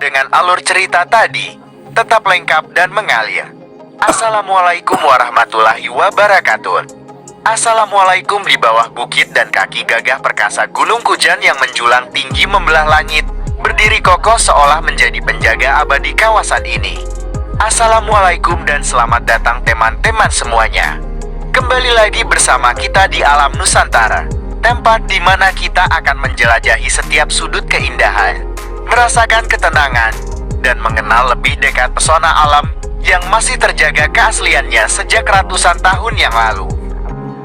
dengan alur cerita tadi tetap lengkap dan mengalir. Assalamualaikum warahmatullahi wabarakatuh. Assalamualaikum. Di bawah bukit dan kaki gagah perkasa Gunung Kujan yang menjulang tinggi membelah langit, berdiri kokoh seolah menjadi penjaga abadi kawasan ini. Assalamualaikum dan selamat datang teman-teman semuanya. Kembali lagi bersama kita di Alam Nusantara, tempat di mana kita akan menjelajahi setiap sudut keindahan, merasakan ketenangan, dan mengenal lebih dekat pesona alam yang masih terjaga keasliannya sejak ratusan tahun yang lalu.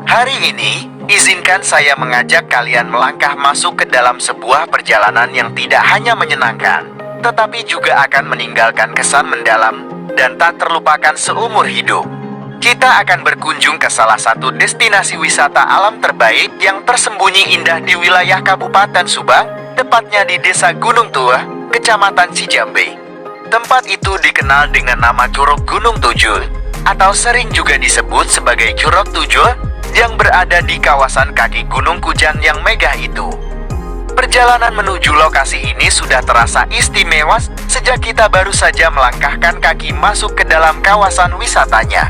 Hari ini, izinkan saya mengajak kalian melangkah masuk ke dalam sebuah perjalanan yang tidak hanya menyenangkan, tetapi juga akan meninggalkan kesan mendalam dan tak terlupakan seumur hidup. Kita akan berkunjung ke salah satu destinasi wisata alam terbaik yang tersembunyi indah di wilayah Kabupaten Subang, tepatnya di Desa Gunung Tua, Kecamatan Cijambe. Tempat itu dikenal dengan nama Curug Gunung Tujuh, atau sering juga disebut sebagai Curug Tujuh, yang berada di kawasan kaki Gunung Kujan yang megah itu. Perjalanan menuju lokasi ini sudah terasa istimewa sejak kita baru saja melangkahkan kaki masuk ke dalam kawasan wisatanya.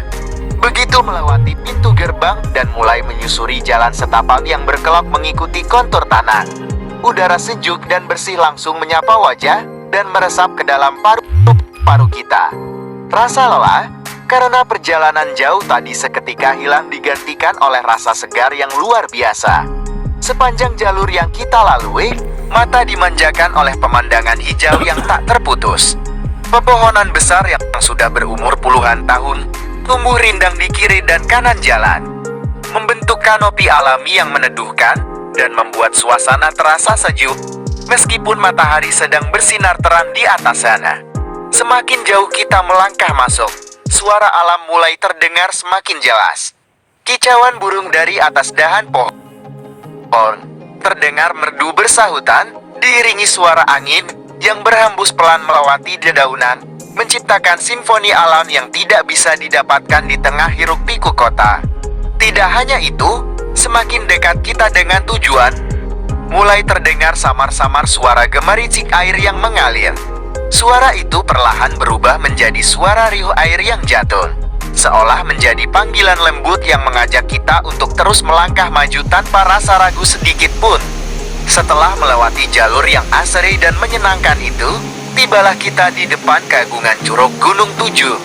Begitu melewati pintu gerbang dan mulai menyusuri jalan setapak yang berkelok mengikuti kontur tanah, udara sejuk dan bersih langsung menyapa wajah dan meresap ke dalam paru-paru kita. Rasa lelah karena perjalanan jauh tadi seketika hilang digantikan oleh rasa segar yang luar biasa. Sepanjang jalur yang kita lalui, mata dimanjakan oleh pemandangan hijau yang tak terputus. Pepohonan besar yang sudah berumur puluhan tahun tumbuh rindang di kiri dan kanan jalan, membentuk kanopi alami yang meneduhkan dan membuat suasana terasa sejuk meskipun matahari sedang bersinar terang di atas sana. Semakin jauh kita melangkah masuk, suara alam mulai terdengar semakin jelas. Kicauan burung dari atas dahan pohon terdengar merdu bersahutan, diiringi suara angin yang berhembus pelan melewati dedaunan, menciptakan simfoni alam yang tidak bisa didapatkan di tengah hiruk-pikuk kota. Tidak hanya itu, semakin dekat kita dengan tujuan, mulai terdengar samar-samar suara gemericik air yang mengalir. Suara itu perlahan berubah menjadi suara riuh air yang jatuh, seolah menjadi panggilan lembut yang mengajak kita untuk terus melangkah maju tanpa rasa ragu sedikit pun. Setelah melewati jalur yang asri dan menyenangkan itu, tibalah kita di depan keagungan Curug Gunung Tujuh.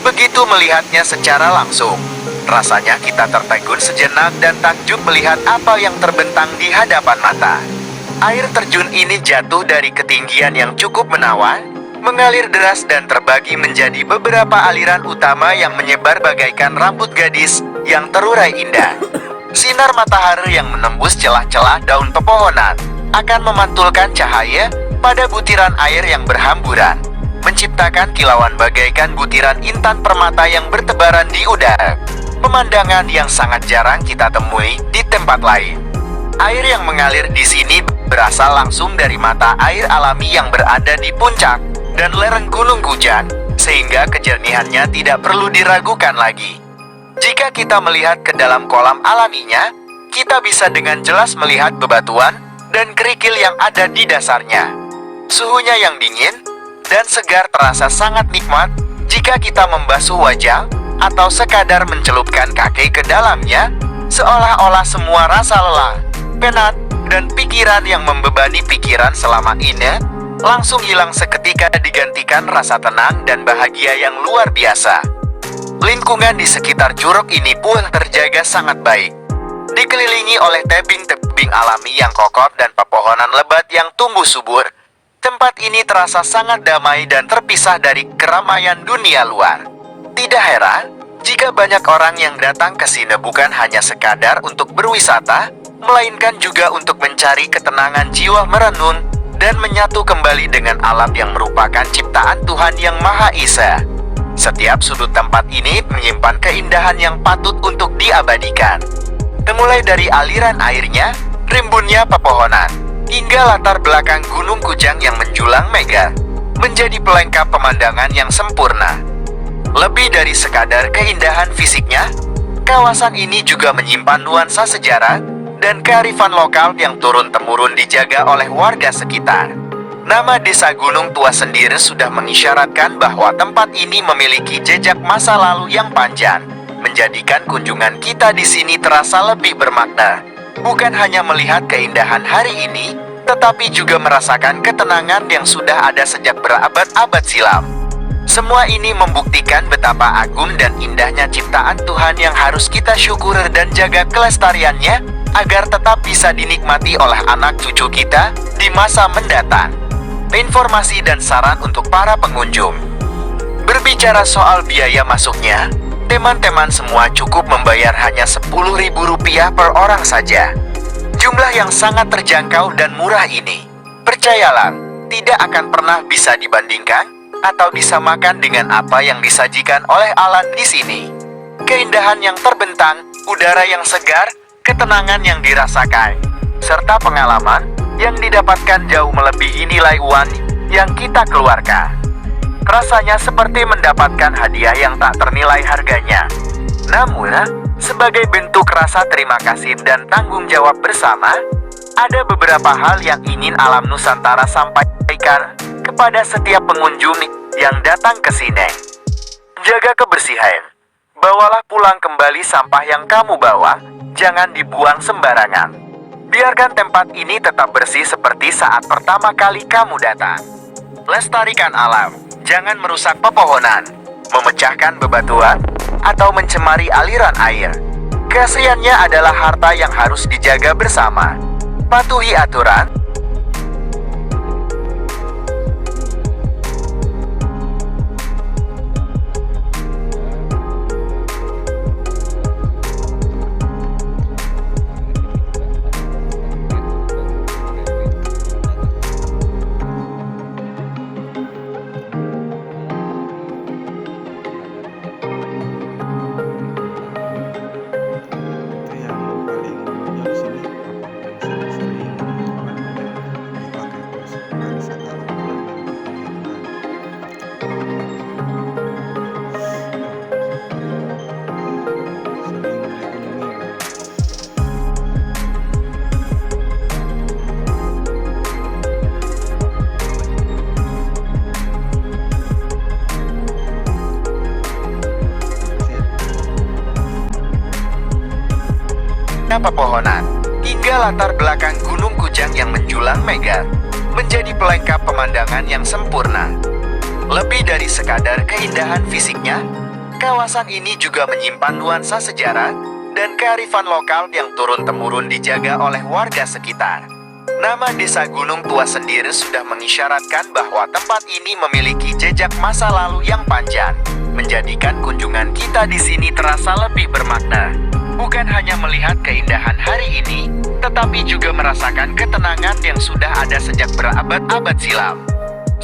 Begitu melihatnya secara langsung, rasanya kita tertegun sejenak dan takjub melihat apa yang terbentang di hadapan mata. Air terjun ini jatuh dari ketinggian yang cukup menawan, mengalir deras dan terbagi menjadi beberapa aliran utama yang menyebar bagaikan rambut gadis yang terurai indah. Sinar matahari yang menembus celah-celah daun pepohonan akan memantulkan cahaya pada butiran air yang berhamburan, menciptakan kilauan bagaikan butiran intan permata yang bertebaran di udara. Pemandangan yang sangat jarang kita temui di tempat lain. Air yang mengalir di sini berasal langsung dari mata air alami yang berada di puncak dan lereng Gunung Kujan, sehingga kejernihannya tidak perlu diragukan lagi. Jika kita melihat ke dalam kolam alaminya, kita bisa dengan jelas melihat bebatuan dan kerikil yang ada di dasarnya. Suhunya yang dingin dan segar terasa sangat nikmat jika kita membasuh wajah atau sekadar mencelupkan kaki ke dalamnya, seolah-olah semua rasa lelah, penat, dan pikiran yang membebani pikiran selama ini langsung hilang seketika digantikan rasa tenang dan bahagia yang luar biasa. Lingkungan di sekitar curug ini pun terjaga sangat baik, dikelilingi oleh tebing-tebing alami yang kokoh dan pepohonan lebat yang tumbuh subur. Tempat ini terasa sangat damai dan terpisah dari keramaian dunia luar. Tidak heran jika banyak orang yang datang ke sini bukan hanya sekadar untuk berwisata, melainkan juga untuk mencari ketenangan jiwa, merenung dan menyatu kembali dengan alam yang merupakan ciptaan Tuhan Yang Maha Esa. Setiap sudut tempat ini menyimpan keindahan yang patut untuk diabadikan. Dimulai dari aliran airnya, rimbunnya pepohonan, hingga latar belakang Gunung Kujang yang menjulang megah, menjadi pelengkap pemandangan yang sempurna. Lebih dari sekadar keindahan fisiknya, kawasan ini juga menyimpan nuansa sejarah dan kearifan lokal yang turun-temurun dijaga oleh warga sekitar. Nama Desa Gunung Tua sendiri sudah mengisyaratkan bahwa tempat ini memiliki jejak masa lalu yang panjang, menjadikan kunjungan kita di sini terasa lebih bermakna. Bukan hanya melihat keindahan hari ini, tetapi juga merasakan ketenangan yang sudah ada sejak berabad-abad silam. Semua ini membuktikan betapa agung dan indahnya ciptaan Tuhan yang harus kita syukur dan jaga kelestariannya, agar tetap bisa dinikmati oleh anak cucu kita di masa mendatang. Informasi dan saran untuk para pengunjung. Berbicara soal biaya masuknya, teman-teman semua cukup membayar hanya Rp10.000 per orang saja. Jumlah yang sangat terjangkau dan murah ini, percayalah, tidak akan pernah bisa dibandingkan atau disamakan dengan apa yang disajikan oleh Alan di sini. Keindahan yang terbentang, udara yang segar, ketenangan yang dirasakan, serta pengalaman yang didapatkan jauh melebihi nilai uang yang kita keluarkan. Rasanya seperti mendapatkan hadiah yang tak ternilai harganya. Namun, sebagai bentuk rasa terima kasih dan tanggung jawab bersama, ada beberapa hal yang ingin Alam Nusantara sampaikan kepada setiap pengunjung yang datang ke sini. Jaga kebersihan. Bawalah pulang kembali sampah yang kamu bawa, jangan dibuang sembarangan. Biarkan tempat ini tetap bersih seperti saat pertama kali kamu datang. Lestarikan alam, jangan merusak pepohonan, memecahkan bebatuan, atau mencemari aliran air. Keasliannya adalah harta yang harus dijaga bersama. Patuhi aturan. Pepohonan hingga latar belakang Gunung Kujang yang menjulang megah, menjadi pelengkap pemandangan yang sempurna. Lebih dari sekadar keindahan fisiknya, kawasan ini juga menyimpan nuansa sejarah dan kearifan lokal yang turun-temurun dijaga oleh warga sekitar. Nama Desa Gunung Tua sendiri sudah mengisyaratkan bahwa tempat ini memiliki jejak masa lalu yang panjang, menjadikan kunjungan kita di sini terasa lebih bermakna. Bukan hanya melihat keindahan hari ini, tetapi juga merasakan ketenangan yang sudah ada sejak berabad-abad silam.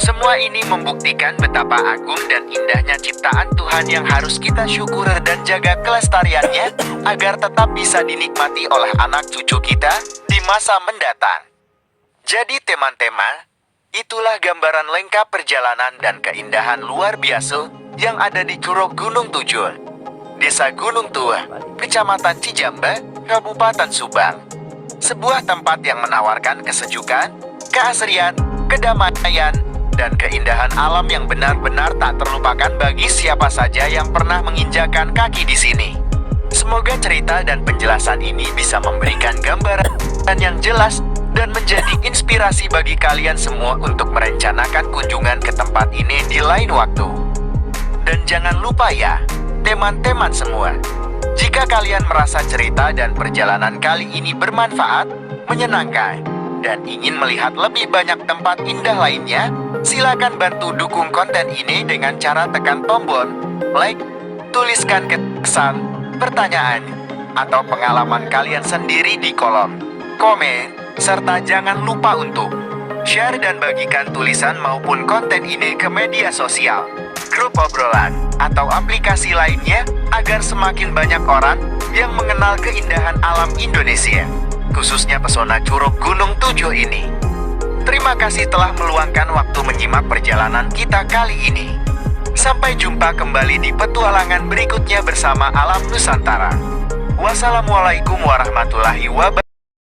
Semua ini membuktikan betapa agung dan indahnya ciptaan Tuhan yang harus kita syukur dan jaga kelestariannya, agar tetap bisa dinikmati oleh anak cucu kita di masa mendatang. Jadi teman-teman, itulah gambaran lengkap perjalanan dan keindahan luar biasa yang ada di Curug Gunung Tujuh, Desa Gunung Tua, Kecamatan Cijamba, Kabupaten Subang. Sebuah tempat yang menawarkan kesejukan, keasrian, kedamaian, dan keindahan alam yang benar-benar tak terlupakan bagi siapa saja yang pernah menginjakan kaki di sini. Semoga cerita dan penjelasan ini bisa memberikan gambaran yang jelas dan menjadi inspirasi bagi kalian semua untuk merencanakan kunjungan ke tempat ini di lain waktu. Dan jangan lupa ya, teman-teman semua, jika kalian merasa cerita dan perjalanan kali ini bermanfaat, menyenangkan, dan ingin melihat lebih banyak tempat indah lainnya, silakan bantu dukung konten ini dengan cara tekan tombol like, tuliskan kesan, pertanyaan, atau pengalaman kalian sendiri di kolom komen, serta jangan lupa untuk share dan bagikan tulisan maupun konten ini ke media sosial, grup obrolan, atau aplikasi lainnya, agar semakin banyak orang yang mengenal keindahan alam Indonesia, khususnya pesona Curug Gunung Tujuh ini. Terima kasih telah meluangkan waktu menyimak perjalanan kita kali ini. Sampai jumpa kembali di petualangan berikutnya bersama Alam Nusantara. Wassalamualaikum warahmatullahi wabarakatuh.